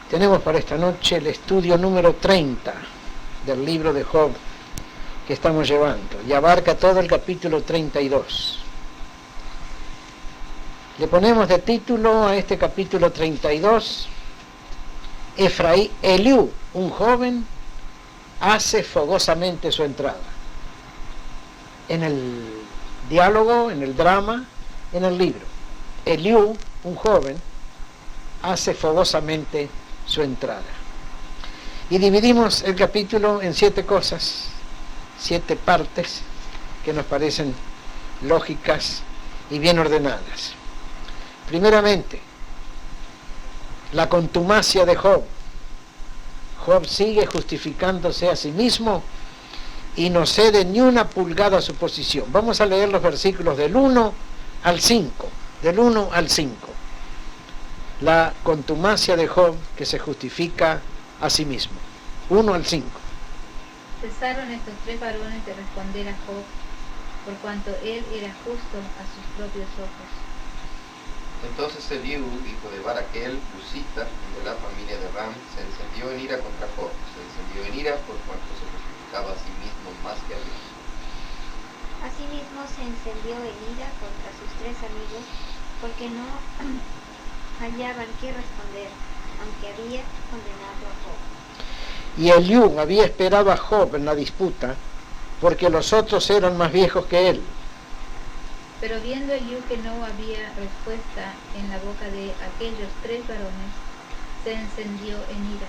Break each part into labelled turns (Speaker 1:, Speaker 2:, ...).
Speaker 1: Tenemos para esta noche el estudio número 30 del libro de Job que estamos llevando y abarca todo el capítulo 32. Le ponemos de título a este capítulo 32, Eliú, un joven, hace fogosamente su entrada. En el diálogo, en el drama, en el libro. Eliú, un joven, hace fogosamente su entrada. Y dividimos el capítulo en 7 cosas, 7 partes que nos parecen lógicas y bien ordenadas. Primeramente, la contumacia de Job. Job sigue justificándose a sí mismo y no cede ni una pulgada a su posición. Vamos a leer los versículos del 1 al 5. Del 1 al 5. La contumacia de Job que se justifica a sí mismo. 1 al 5.
Speaker 2: Cesaron estos 3 varones de responder a Job, por cuanto él era justo a sus propios ojos.
Speaker 3: Entonces Eliú, hijo de Baraquel, Busita, de la familia de Ram, se encendió en ira contra Job. Se encendió en ira por cuanto se justificaba a sí mismo más que a Dios.
Speaker 4: Asimismo se encendió en ira contra sus 3 amigos, porque no hallaban qué responder, aunque había condenado a Job.
Speaker 1: Y Eliú había esperado a Job en la disputa, porque los otros eran más viejos que él.
Speaker 2: Pero viendo Eliú que no había respuesta en la boca de aquellos 3 varones, se encendió en ira.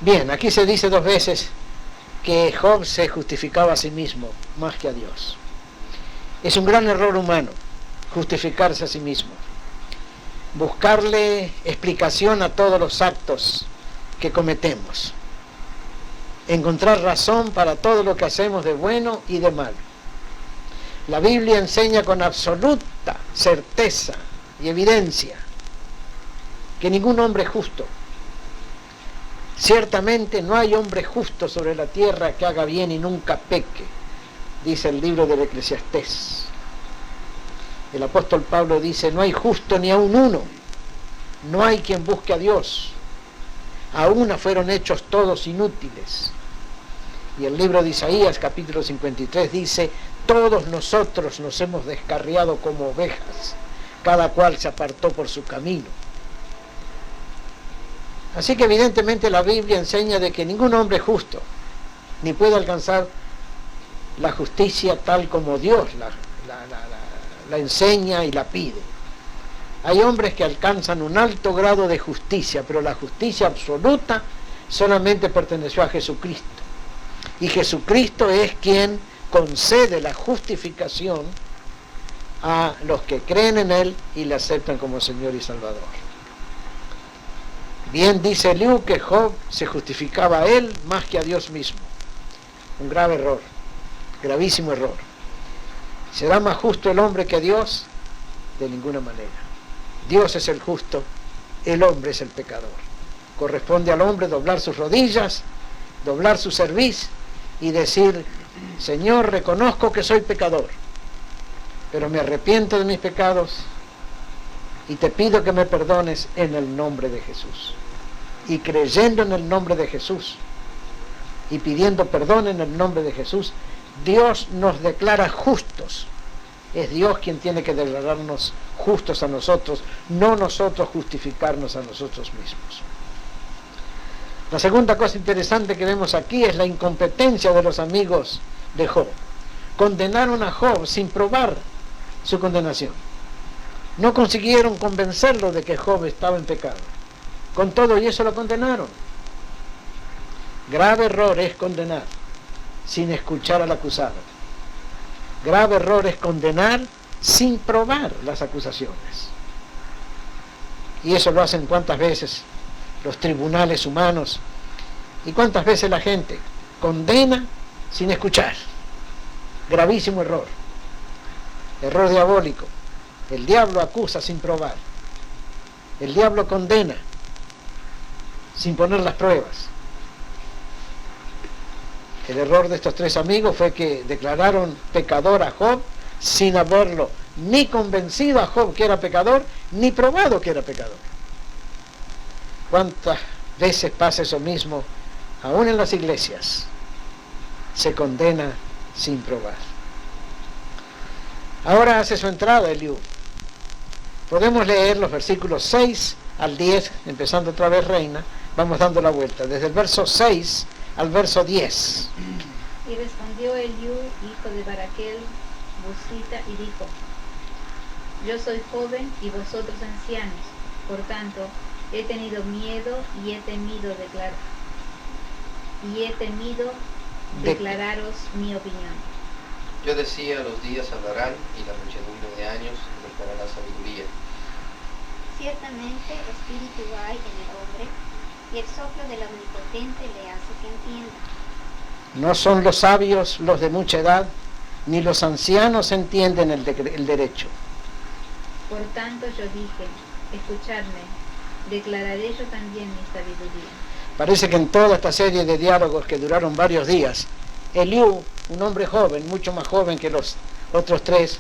Speaker 1: Bien, aquí se dice 2 veces que Job se justificaba a sí mismo más que a Dios. Es un gran error humano justificarse a sí mismo, buscarle explicación a todos los actos que cometemos, encontrar razón para todo lo que hacemos de bueno y de malo. La Biblia enseña con absoluta certeza y evidencia que ningún hombre es justo. Ciertamente no hay hombre justo sobre la tierra que haga bien y nunca peque, dice el libro del Eclesiastés. El apóstol Pablo dice, no hay justo ni aun uno, no hay quien busque a Dios, a una fueron hechos todos inútiles. Y el libro de Isaías, capítulo 53, dice, todos nosotros nos hemos descarriado como ovejas, cada cual se apartó por su camino. Así que evidentemente la Biblia enseña de que ningún hombre es justo, ni puede alcanzar la justicia tal como Dios la enseña y la pide. Hay hombres que alcanzan un alto grado de justicia, pero la justicia absoluta solamente perteneció a Jesucristo. Y Jesucristo es quien concede la justificación a los que creen en Él y le aceptan como Señor y Salvador. Bien dice Eliú que Job se justificaba a él más que a Dios mismo. Un grave error, gravísimo error. ¿Será más justo el hombre que Dios? De ninguna manera. Dios es el justo, el hombre es el pecador. Corresponde al hombre doblar sus rodillas, doblar su cerviz y decir, Señor, reconozco que soy pecador, pero me arrepiento de mis pecados y te pido que me perdones en el nombre de Jesús. Y creyendo en el nombre de Jesús y pidiendo perdón en el nombre de Jesús, Dios nos declara justos. Es Dios quien tiene que declararnos justos a nosotros, no nosotros justificarnos a nosotros mismos. La segunda cosa interesante que vemos aquí es la incompetencia de los amigos de Job. Condenaron a Job sin probar su condenación. No consiguieron convencerlo de que Job estaba en pecado. Con todo y eso lo condenaron. Grave error es condenar sin escuchar al acusado. Grave error es condenar sin probar las acusaciones. Y eso lo hacen cuántas veces los tribunales humanos y cuántas veces la gente condena sin escuchar. Gravísimo error. Error diabólico. El diablo acusa sin probar. El diablo condena sin poner las pruebas. El error de estos 3 amigos fue que declararon pecador a Job sin haberlo ni convencido a Job que era pecador, ni probado que era pecador. ¿Cuántas veces pasa eso mismo, aún en las iglesias, se condena sin probar. Ahora hace su entrada Eliú. Podemos leer los versículos 6 al 10, empezando otra vez Reina, vamos dando la vuelta, desde el verso 6 al verso 10.
Speaker 2: Y respondió Eliú, hijo de Baraquel, Busita, y dijo: Yo soy joven y vosotros ancianos, por tanto, he tenido miedo y he temido declararos mi opinión.
Speaker 3: Yo decía, los días hablarán y la muchedumbre de años declarará sabiduría.
Speaker 4: Ciertamente espíritu hay en el hombre, y el soplo del Omnipotente le hace que entienda.
Speaker 1: No son los sabios los de mucha edad, ni los ancianos entienden el derecho.
Speaker 2: Por tanto yo dije: escuchadme, declararé yo también mi sabiduría.
Speaker 1: Parece que en toda esta serie de diálogos que duraron varios días, Eliú, un hombre joven, mucho más joven que los otros tres,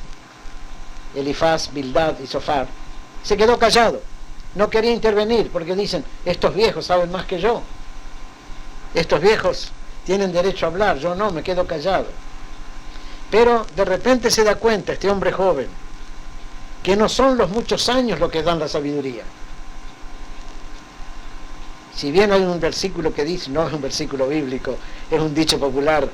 Speaker 1: Elifaz, Bildad y Sofar, se quedó callado. No quería intervenir porque dicen, estos viejos saben más que yo. Estos viejos tienen derecho a hablar, yo no, me quedo callado. Pero de repente se da cuenta este hombre joven que no son los muchos años lo que dan la sabiduría. Si bien hay un versículo que dice, no es un versículo bíblico, es un dicho popular,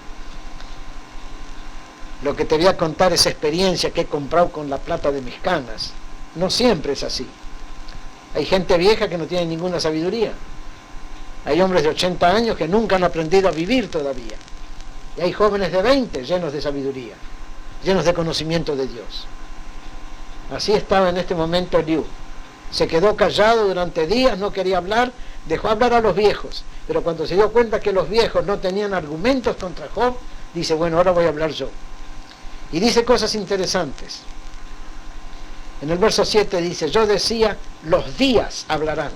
Speaker 1: lo que te voy a contar es experiencia que he comprado con la plata de mis canas. No siempre es así. Hay gente vieja que no tiene ninguna sabiduría. Hay hombres de 80 años que nunca han aprendido a vivir todavía. Y hay jóvenes de 20 llenos de sabiduría, llenos de conocimiento de Dios. Así estaba en este momento Eliú. Se quedó callado durante días, no quería hablar, dejó hablar a los viejos. Pero cuando se dio cuenta que los viejos no tenían argumentos contra Job, dice, bueno, ahora voy a hablar yo. Y dice cosas interesantes. En el verso 7 dice, yo decía, los días hablarán,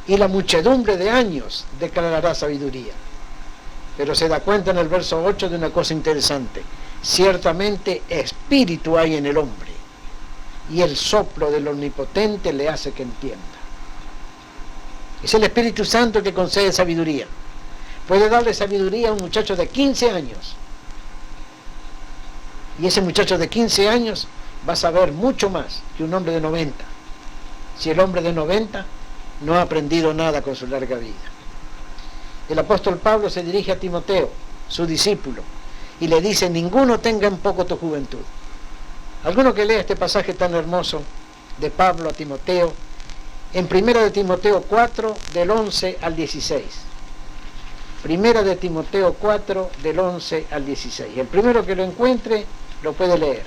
Speaker 1: y la muchedumbre de años declarará sabiduría. Pero se da cuenta en el verso 8 de una cosa interesante. Ciertamente espíritu hay en el hombre, y el soplo del Omnipotente le hace que entienda. Es el Espíritu Santo que concede sabiduría. Puede darle sabiduría a un muchacho de 15 años. Y ese muchacho de 15 años va a saber mucho más que un hombre de 90. Si el hombre de 90 no ha aprendido nada con su larga vida. El apóstol Pablo se dirige a Timoteo, su discípulo, y le dice, ninguno tenga en poco tu juventud. Alguno que lea este pasaje tan hermoso de Pablo a Timoteo, en 1 de Timoteo 4, del 11 al 16. 1 de Timoteo 4, del 11 al 16. El primero que lo encuentre, lo puede leer.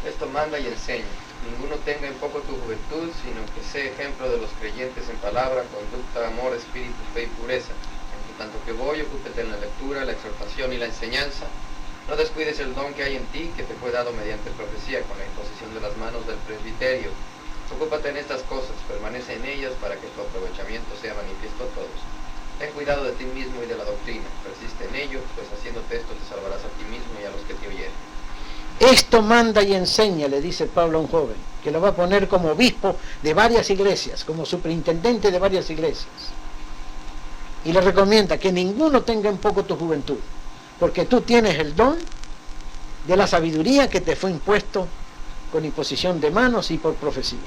Speaker 3: Esto manda y enseña. Ninguno tenga en poco tu juventud, sino que sea ejemplo de los creyentes en palabra, conducta, amor, espíritu, fe y pureza. Entre tanto que voy, ocúpete en la lectura, la exhortación y la enseñanza. No descuides el don que hay en ti, que te fue dado mediante profecía, con la imposición de las manos del presbiterio. Ocúpate en estas cosas, permanece en ellas, para que tu aprovechamiento sea manifiesto a todos. Ten cuidado de ti mismo y de la doctrina, persiste en ello, pues haciéndote esto te salvarás a ti mismo y a los que te oyeren.
Speaker 1: Esto manda y enseña, le dice Pablo a un joven, que lo va a poner como obispo de varias iglesias, como superintendente de varias iglesias. Y le recomienda que ninguno tenga en poco tu juventud, porque tú tienes el don de la sabiduría que te fue impuesto con imposición de manos y por profecía.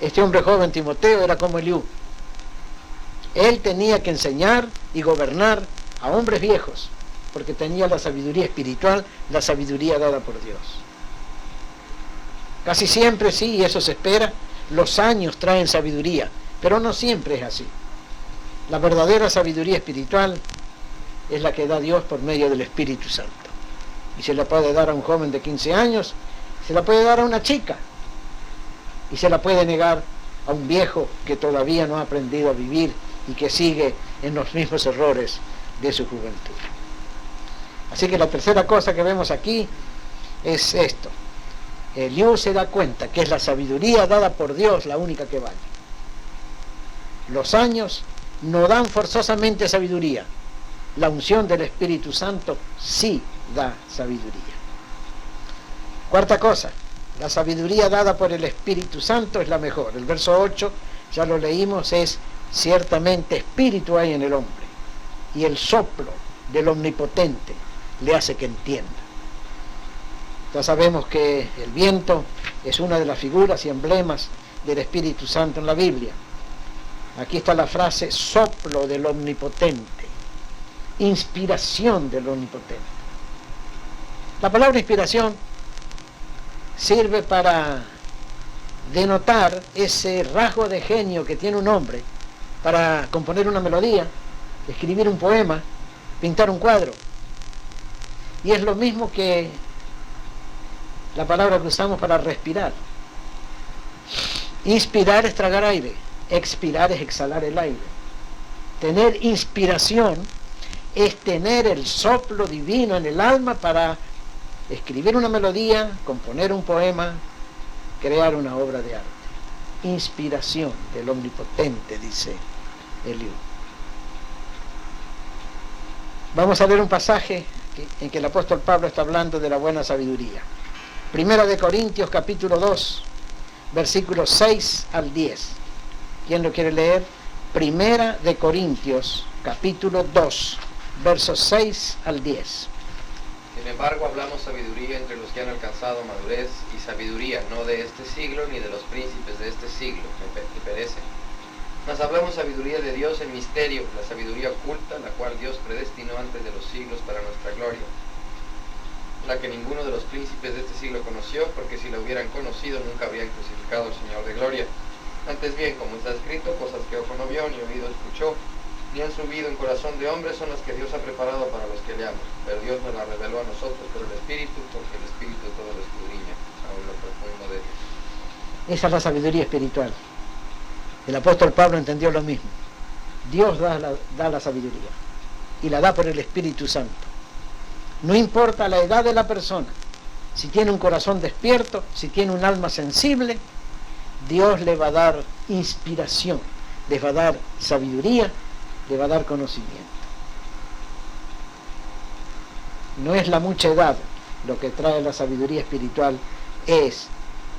Speaker 1: Este hombre joven, Timoteo, era como Eliú. Él tenía que enseñar y gobernar a hombres viejos, porque tenía la sabiduría espiritual, la sabiduría dada por Dios. Casi siempre sí, y eso se espera, los años traen sabiduría, pero no siempre es así. La verdadera sabiduría espiritual es la que da Dios por medio del Espíritu Santo. Y se la puede dar a un joven de 15 años, se la puede dar a una chica, y se la puede negar a un viejo que todavía no ha aprendido a vivir y que sigue en los mismos errores de su juventud. Así que la tercera cosa que vemos aquí es esto. Eliú se da cuenta que es la sabiduría dada por Dios la única que vale. Los años no dan forzosamente sabiduría. La unción del Espíritu Santo sí da sabiduría. Cuarta cosa, La sabiduría dada por el Espíritu Santo es la mejor. El verso 8, ya lo leímos, es ciertamente espíritu hay en el hombre, y el soplo del Omnipotente le hace que entienda. Ya sabemos que el viento es una de las figuras y emblemas del Espíritu Santo en la Biblia. Aquí está la frase soplo del Omnipotente, inspiración del Omnipotente. La palabra inspiración sirve para denotar ese rasgo de genio que tiene un hombre para componer una melodía, escribir un poema, pintar un cuadro. Y es lo mismo que la palabra que usamos para respirar. Inspirar es tragar aire, expirar es exhalar el aire. Tener inspiración es tener el soplo divino en el alma para escribir una melodía, componer un poema, crear una obra de arte. Inspiración del Omnipotente, dice Eliú. Vamos a ver un pasaje en que el apóstol Pablo está hablando de la buena sabiduría. Primera de Corintios, capítulo 2, versículos 6 al 10. ¿Quién lo quiere leer? Primera de Corintios, capítulo 2, versos 6 al 10.
Speaker 3: Sin embargo, hablamos sabiduría entre los que han alcanzado madurez, y sabiduría no de este siglo, ni de los príncipes de este siglo, que perecen. Mas hablamos sabiduría de Dios en misterio, la sabiduría oculta, la cual Dios predestinó antes de los siglos para nuestra gloria, la que ninguno de los príncipes de este siglo conoció, porque si la hubieran conocido nunca habrían crucificado al Señor de gloria. Antes bien, como está escrito, cosas que ojo no vio, ni oído escuchó, ni han subido en corazón de hombre, son las que Dios ha preparado para los que le aman. Pero Dios nos las reveló a nosotros por el Espíritu, porque el Espíritu todo lo escudriña, aún lo profundo de Dios.
Speaker 1: Esa es la sabiduría espiritual. El apóstol Pablo entendió lo mismo. Dios da la sabiduría, y la da por el Espíritu Santo. No importa la edad de la persona, si tiene un corazón despierto, si tiene un alma sensible, Dios le va a dar inspiración, le va a dar sabiduría, le va a dar conocimiento. No es la mucha edad lo que trae la sabiduría espiritual, es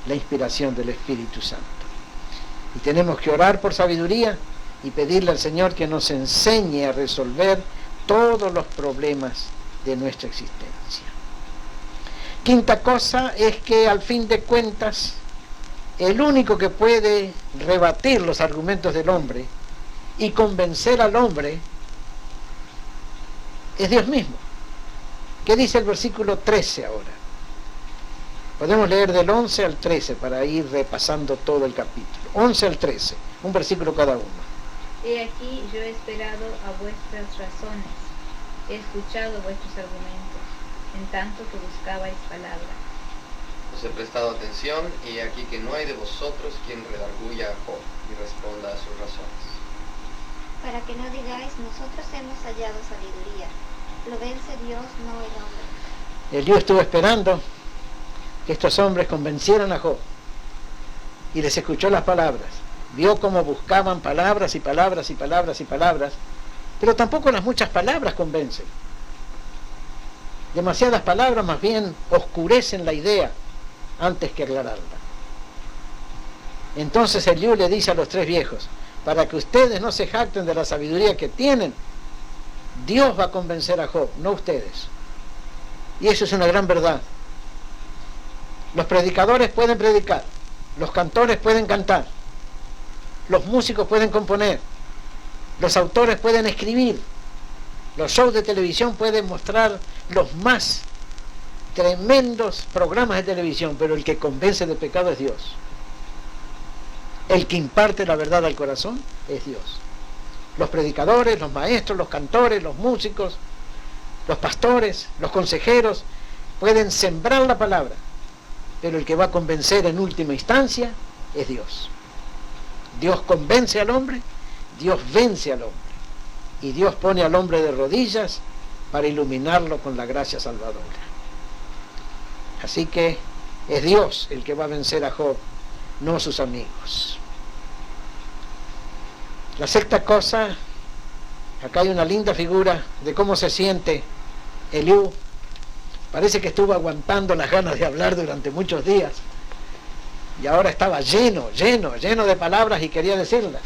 Speaker 1: la inspiración del Espíritu Santo. Y tenemos que orar por sabiduría y pedirle al Señor que nos enseñe a resolver todos los problemas de nuestra existencia. Quinta cosa es que al fin de cuentas el único que puede rebatir los argumentos del hombre y convencer al hombre es Dios mismo. ¿Qué dice el versículo 13 ahora? Podemos leer del 11 al 13 para ir repasando todo el capítulo. 11 al 13, un versículo cada uno.
Speaker 2: He aquí, yo he esperado a vuestras razones, he escuchado vuestros argumentos, en tanto que buscabais palabra.
Speaker 3: Os he prestado atención, y he aquí que no hay de vosotros quien redarguya a Job y responda a sus razones.
Speaker 4: Para que no digáis, nosotros hemos hallado sabiduría. Lo vence Dios, no el hombre.
Speaker 1: Eliú estuvo esperando que estos hombres convencieran a Job y les escuchó las palabras. Vio cómo buscaban palabras y palabras y palabras y palabras, pero tampoco las muchas palabras convencen. Demasiadas palabras más bien oscurecen la idea antes que aclararla. Entonces Eliú le dice a los tres viejos: para que ustedes no se jacten de la sabiduría que tienen, Dios va a convencer a Job, no ustedes. Y eso es una gran verdad. Los predicadores pueden predicar, los cantores pueden cantar, los músicos pueden componer, los autores pueden escribir, los shows de televisión pueden mostrar los más tremendos programas de televisión, pero el que convence de pecado es Dios. El que imparte la verdad al corazón es Dios. Los predicadores, los maestros, los cantores, los músicos, los pastores, los consejeros pueden sembrar la palabra, pero el que va a convencer en última instancia es Dios. Dios convence al hombre, Dios vence al hombre, y Dios pone al hombre de rodillas para iluminarlo con la gracia salvadora. Así que es Dios el que va a vencer a Job, no sus amigos. La sexta cosa, acá hay una linda figura de cómo se siente Eliú. Parece que estuvo aguantando las ganas de hablar durante muchos días, Y ahora estaba lleno de palabras y quería decirlas.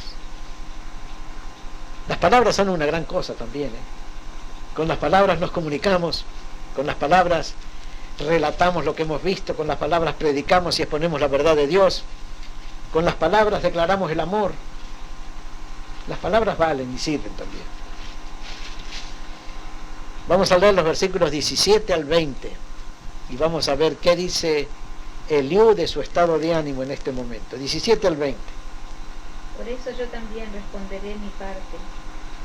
Speaker 1: Las palabras son una gran cosa también, ¿eh? Con las palabras nos comunicamos, con las palabras relatamos lo que hemos visto, con las palabras predicamos y exponemos la verdad de Dios, con las palabras declaramos el amor. Las palabras valen y sirven también. Vamos a leer los versículos 17 al 20 y vamos a ver qué dice Eliú de su estado de ánimo en este momento. 17 al 20.
Speaker 2: Por eso yo también responderé mi parte,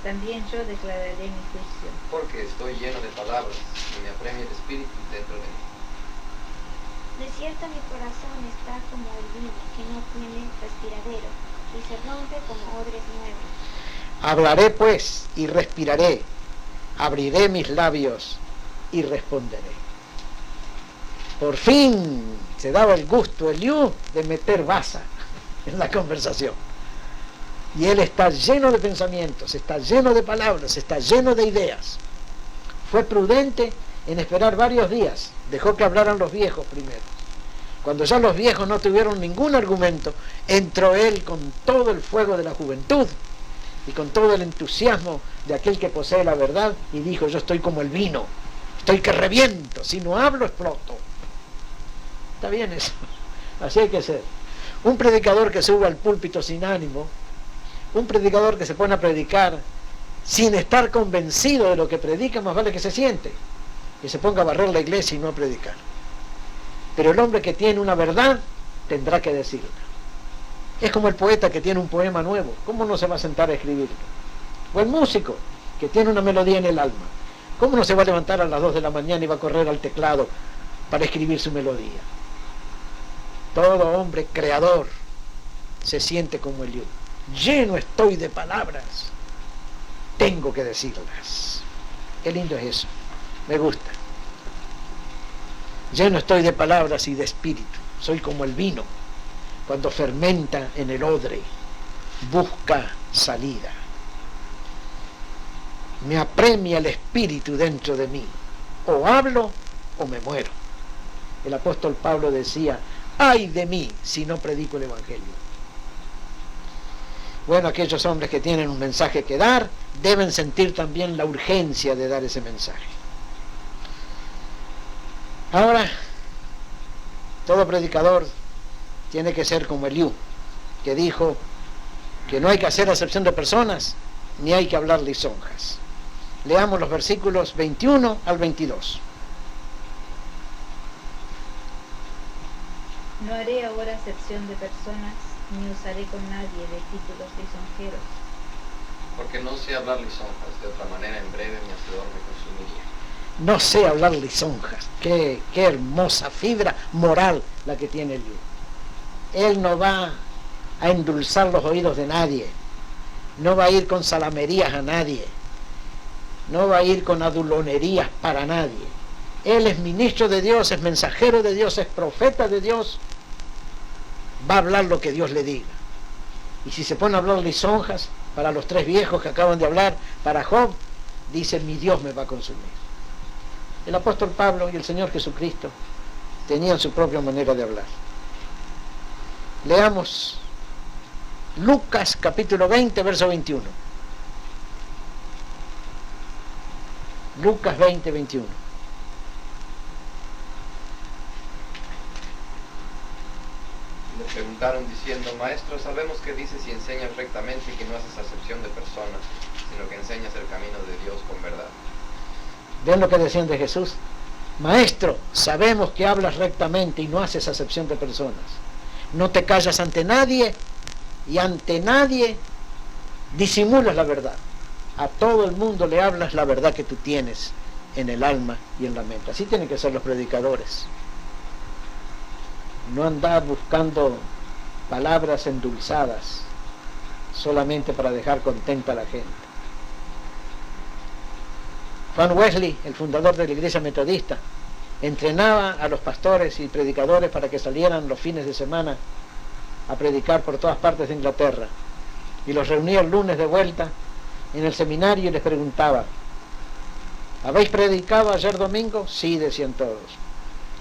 Speaker 2: también yo declararé mi juicio.
Speaker 3: Porque estoy lleno de palabras y me apremia el espíritu dentro de mí.
Speaker 4: De cierto mi corazón está como el vino que no tiene respiradero y se rompe como odres nuevos.
Speaker 1: Hablaré pues y respiraré, abriré mis labios y responderé. Por fin se daba el gusto Eliú de meter baza en la conversación. Y él está lleno de pensamientos, está lleno de palabras, está lleno de ideas. Fue prudente en esperar varios días, dejó que hablaran los viejos primero. Cuando ya los viejos no tuvieron ningún argumento, entró él con todo el fuego de la juventud y con todo el entusiasmo de aquel que posee la verdad y dijo: yo estoy como el vino, estoy que reviento, si no hablo exploto. Está bien eso, así hay que ser. Un predicador que sube al púlpito sin ánimo, un predicador que se pone a predicar sin estar convencido de lo que predica, más vale que se siente, que se ponga a barrer la iglesia y no a predicar. Pero el hombre que tiene una verdad tendrá que decirla. Es como el poeta que tiene un poema nuevo, ¿cómo no se va a sentar a escribirlo? O el músico que tiene una melodía en el alma, ¿cómo no se va a levantar a las 2 de la mañana y va a correr al teclado para escribir su melodía? Todo hombre creador se siente como Eliú. Lleno estoy de palabras, tengo que decirlas. Qué lindo es eso, me gusta. Lleno estoy de palabras y de espíritu, soy como el vino cuando fermenta en el odre, busca salida. Me apremia el espíritu dentro de mí, o hablo o me muero. El apóstol Pablo decía: ay de mí si no predico el evangelio. Bueno, aquellos hombres que tienen un mensaje que dar deben sentir también la urgencia de dar ese mensaje. Ahora, todo predicador tiene que ser como Eliú, que dijo que no hay que hacer acepción de personas ni hay que hablar lisonjas. Leamos los versículos 21 al 22.
Speaker 2: No haré ahora acepción de personas, ni usaré con nadie de títulos lisonjeros.
Speaker 3: Porque no sé hablar lisonjas, de otra manera en breve mi hacedor me consumiría.
Speaker 1: No sé hablar lisonjas. Qué hermosa fibra moral la que tiene Eliú. Él no va a endulzar los oídos de nadie, no va a ir con salamerías a nadie, no va a ir con adulonerías para nadie. Él es ministro de Dios, es mensajero de Dios, es profeta de Dios, va a hablar lo que Dios le diga. Y si se pone a hablar lisonjas para los 3 viejos que acaban de hablar, para Job, dice: mi Dios me va a consumir. El apóstol Pablo y el Señor Jesucristo tenían su propia manera de hablar. Leamos Lucas capítulo 20, verso 21. Lucas 20, 21.
Speaker 3: Le preguntaron diciendo: Maestro, sabemos que dices y enseñas rectamente y que no haces acepción de personas, sino que enseñas el camino de Dios con verdad.
Speaker 1: ¿Ven lo que decían de Jesús? Maestro, sabemos que hablas rectamente y no haces acepción de personas. No te callas ante nadie y ante nadie disimulas la verdad. A todo el mundo le hablas la verdad que tú tienes en el alma y en la mente. Así tienen que ser los predicadores. No andar buscando palabras endulzadas solamente para dejar contenta a la gente. Juan Wesley, el fundador de la Iglesia Metodista, entrenaba a los pastores y predicadores para que salieran los fines de semana a predicar por todas partes de Inglaterra, y los reunía el lunes de vuelta en el seminario y les preguntaba: ¿habéis predicado ayer domingo? Sí, decían todos.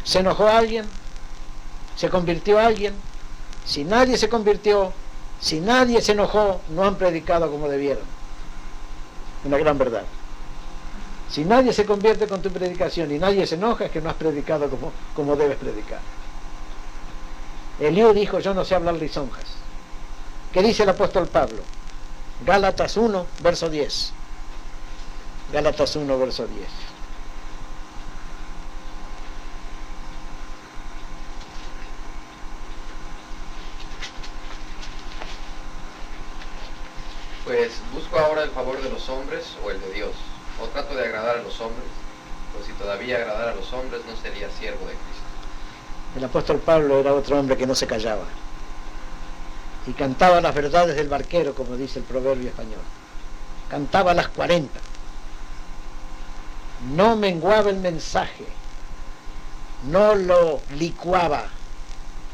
Speaker 1: ¿Se enojó alguien? ¿Se convirtió alguien? Si nadie se convirtió, si nadie se enojó, no han predicado como debieron. Una gran verdad. Si nadie se convierte con tu predicación y nadie se enoja, es que no has predicado como debes predicar. Eliú dijo, yo no sé hablar lisonjas. ¿Qué dice el apóstol Pablo? Gálatas 1, verso 10. Gálatas 1, verso 10.
Speaker 3: Pues busco ahora el favor de los hombres o el de Dios, o trato de agradar a los hombres, pues si todavía agradara a los hombres no sería siervo de Cristo.
Speaker 1: El apóstol Pablo era otro hombre que no se callaba y cantaba las verdades del barquero, como dice el proverbio español. Cantaba las 40. No menguaba el mensaje, no lo licuaba,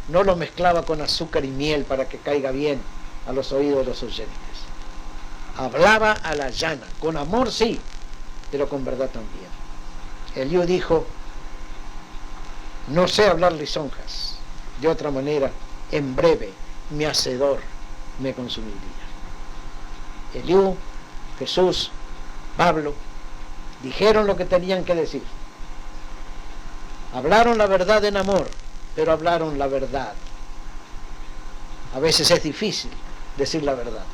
Speaker 1: no lo mezclaba con azúcar y miel para que caiga bien a los oídos de los oyentes. Hablaba a la llana, con amor sí, pero con verdad también. Eliú dijo, no sé hablar lisonjas, de otra manera, en breve, mi hacedor me consumiría. Eliú, Jesús, Pablo, dijeron lo que tenían que decir. Hablaron la verdad en amor, pero hablaron la verdad. A veces es difícil decir la verdad,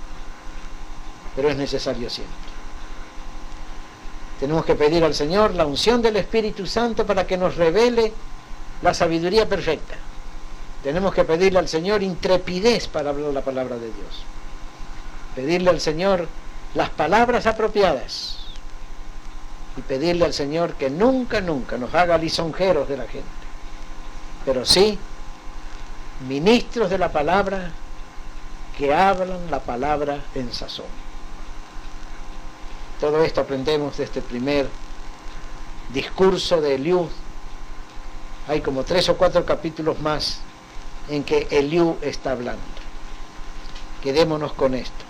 Speaker 1: pero es necesario siempre. Tenemos que pedir al Señor la unción del Espíritu Santo para que nos revele la sabiduría perfecta. Tenemos que pedirle al Señor intrepidez para hablar la palabra de Dios. Pedirle al Señor las palabras apropiadas. Y pedirle al Señor que nunca, nunca nos haga lisonjeros de la gente. Pero sí, ministros de la palabra que hablan la palabra en sazón. Todo esto aprendemos de este primer discurso de Eliú. Hay como 3 o 4 capítulos más en que Eliú está hablando. Quedémonos con esto.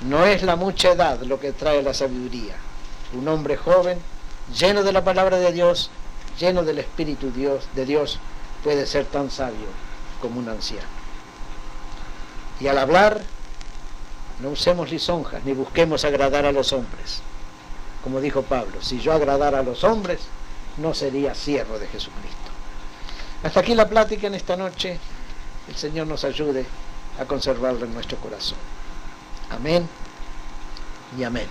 Speaker 1: No es la mucha edad lo que trae la sabiduría. Un hombre joven, lleno de la palabra de Dios, lleno del Espíritu de Dios, puede ser tan sabio como un anciano. Y al hablar, no usemos lisonjas, ni busquemos agradar a los hombres. Como dijo Pablo, si yo agradara a los hombres, no sería siervo de Jesucristo. Hasta aquí la plática en esta noche. El Señor nos ayude a conservarlo en nuestro corazón. Amén y amén.